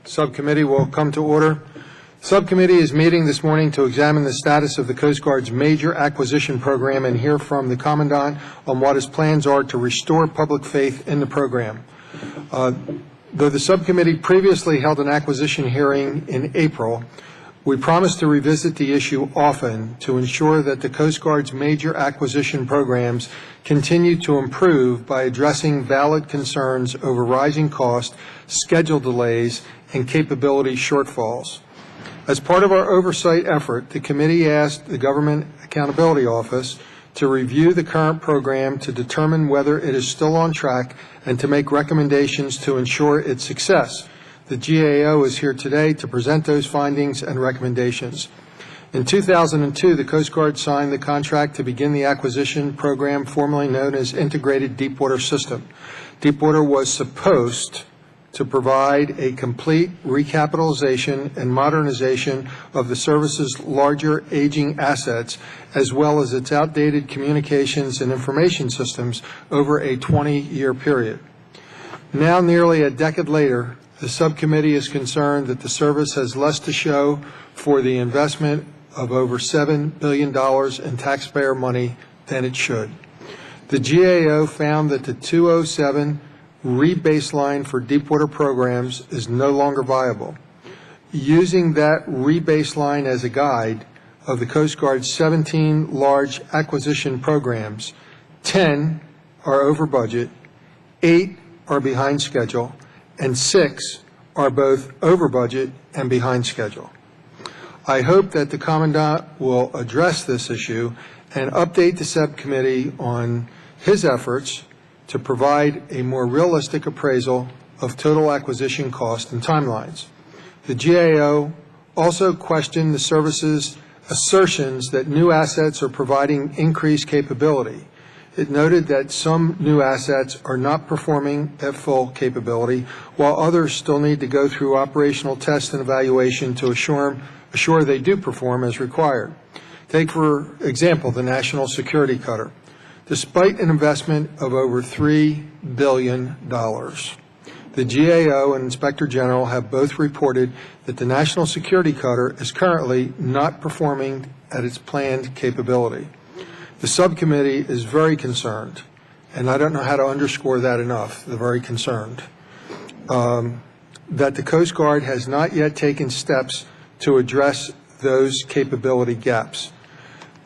Subcommittee will come to order. Subcommittee is meeting this morning to examine the status of the Coast Guard's major acquisition program and hear from the Commandant on what his plans are to restore public faith in the program. Though the subcommittee previously held an acquisition hearing in April, we promised to revisit the issue often to ensure that the Coast Guard's major acquisition programs continue to improve by addressing valid concerns over rising costs, schedule delays, and capability shortfalls. As part of our oversight effort, the committee asked the Government Accountability Office to review the current program to determine whether it is still on track and to make recommendations to ensure its success. The GAO is here today to present those findings and recommendations. In 2002, the Coast Guard signed the contract to begin the acquisition program formerly known as Integrated Deepwater System. Deepwater was supposed to provide a complete recapitalization and modernization of the service's larger aging assets, as well as its outdated communications and information systems over a 20-year period. Now, nearly a decade later, the subcommittee is concerned that the service has less to show for the investment of over $7 billion in taxpayer money than it should. The GAO found that the 2007 rebaseline for deepwater programs is no longer viable. Using that rebaseline as a guide of the Coast Guard's 17 large acquisition programs, 10 are over budget, 8 are behind schedule, and 6 are both over budget and behind schedule. I hope that the Commandant will address this issue and update the subcommittee on his efforts to provide a more realistic appraisal of total acquisition cost and timelines. The GAO also questioned the service's assertions that new assets are providing increased capability. It noted that some new assets are not performing at full capability, while others still need to go through operational tests and evaluation to assure they do perform as required. Take, for example, the National Security Cutter. Despite an investment of over $3 billion, the GAO and Inspector General have both reported that the National Security Cutter is currently not performing at its planned capability. The subcommittee is very concerned, and I don't know how to underscore that enough, they're very concerned, that the Coast Guard has not yet taken steps to address those capability gaps.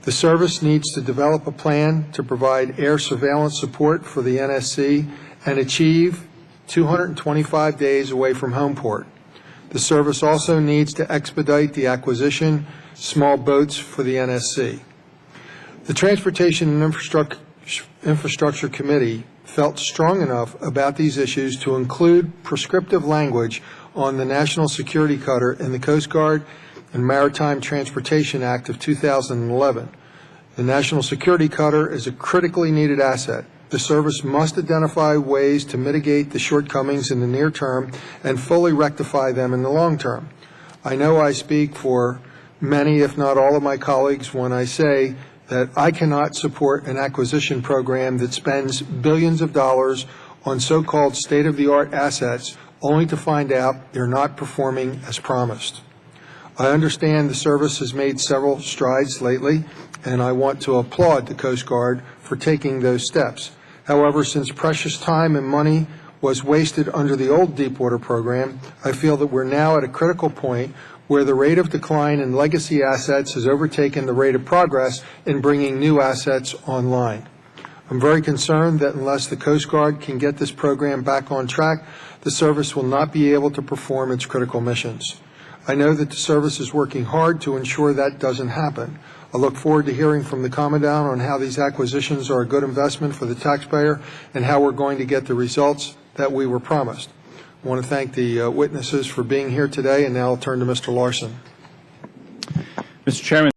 The service needs to develop a plan to provide air surveillance support for the NSC and achieve 225 days away from home port. The service also needs to expedite the acquisition small boats for the NSC. The Transportation and Infrastructure Committee felt strong enough about these issues to include prescriptive language on the National Security Cutter in the Coast Guard and Maritime Transportation Act of 2011. The National Security Cutter is a critically needed asset. The service must identify ways to mitigate the shortcomings in the near term and fully rectify them in the long term. I know I speak for many, if not all of my colleagues when I say that I cannot support an acquisition program that spends billions of dollars on so-called state-of-the-art assets only to find out they're not performing as promised. I understand the service has made several strides lately, and I want to applaud the Coast Guard for taking those steps. However, since precious time and money was wasted under the old Deepwater program, I feel that we're now at a critical point where the rate of decline in legacy assets has overtaken the rate of progress in bringing new assets online. I'm very concerned that unless the Coast Guard can get this program back on track, the service will not be able to perform its critical missions. I know that the service is working hard to ensure that doesn't happen. I look forward to hearing from the Commandant on how these acquisitions are a good investment for the taxpayer and how we're going to get the results that we were promised. I want to thank the witnesses for being here today, and now I'll turn to Mr. Larson. Mr. Chairman.